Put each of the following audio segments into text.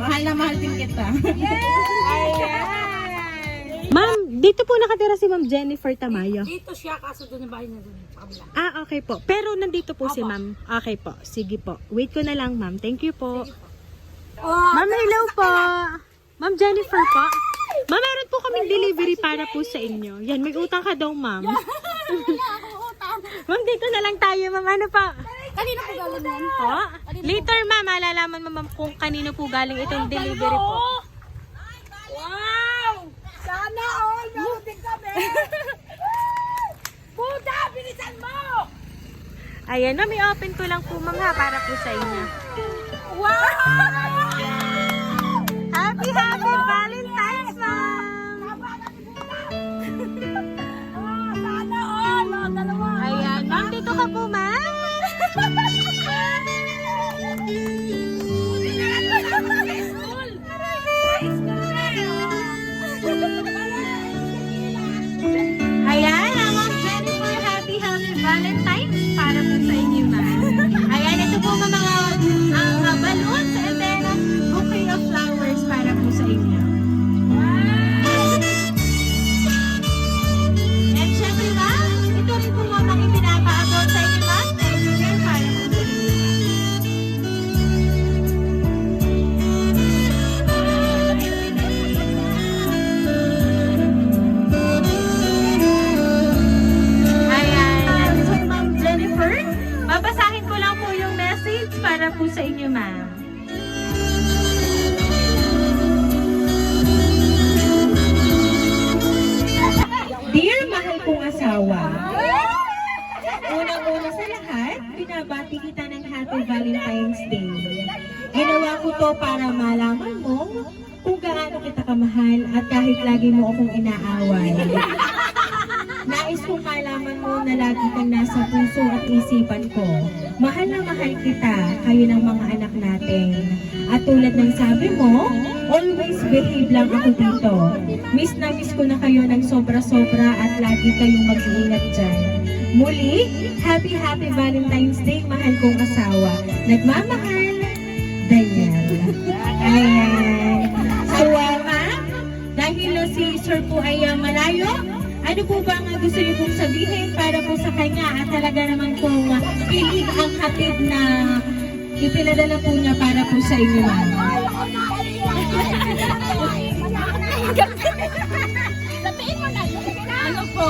Mahal na mahal din kita. Ma'am, dito po nakatira si Ma'am Jennifer Tamayo. Dito siya, kaso doon yung bahay na doon. Kabila. Ah, okay po. Pero nandito po si Ma'am. Okay po. Sige po. Wait ko na lang, Ma'am. Thank you po. Ma'am, hello po. Ma'am Jennifer po. Ma'am, meron po kaming delivery para po sa inyo. Yan, may utang ka daw, Ma'am. Ma'am, dito na lang tayo, Ma'am. Ano pa? Kanina po galing yan. Po? Later, Ma'am, malalaman mo, Ma'am, kung kanino po galing itong delivery po. Wow! Sana all meron kami! Buda, bilisan mo! Ayan, Ma'am, i-open ko lang po, Ma'am, ha, para po sa inyo. Wow! Happy Valentine's, Ma'am! Sana all! Dalawa! Ayan, Ma'am, dito ka po, Ma'am. Ayan, Ma'am Jennifer, happy Valentine's para po sa inyo, Ma'am. Ayan, ito po mga balloons and then bouquet of flowers para po sa inyo. And syempre, Ma'am, ito rin po mga ipinapaabot sa inyo, Ma'am. Para po sa inyo. Ayan, so Ma'am Jennifer, babasahin ko lang po yung message para po sa inyo, Ma'am. Dear mahal kong asawa, unang-una sa lahat, binabati kita ng Happy Valentine's Day. Ginawa ko to para malaman mo kung gaano kita kamahal at kahit lagi mo akong inaaway. Nais kong malaman mo na lagi kang nasa puso at isipan ko. Mahal na mahal kita, kayo ng mga anak natin. At tulad ng sabi mo, always behave lang ako dito. Miss na miss ko na kayo ng sobra-sobra at lagi kayong mag-iingat dyan. Muli, happy Valentine's Day, mahal kong asawa. Nagmamahal, Daniel. Ayan. So, ma'am, dahil si Sir po ay malayo, ano po ba ang gusto niyo pong sabihin para po sa kanya at talaga naman pong piling ang hatid na ipinadala po niya para po sa inyo, ma'am? Sabihin mo na. Ano po,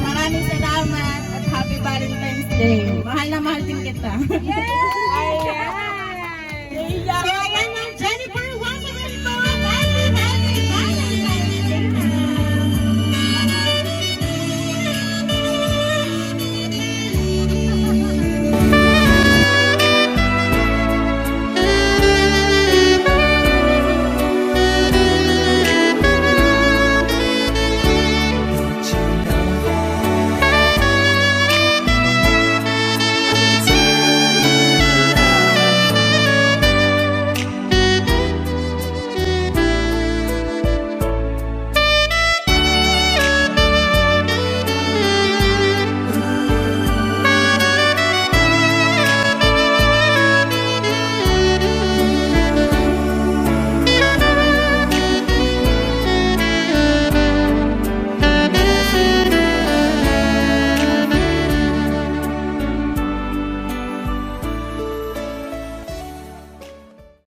maraming salamat at happy Valentine's Day. Mahal na mahal din kita. Ayan! So, ayan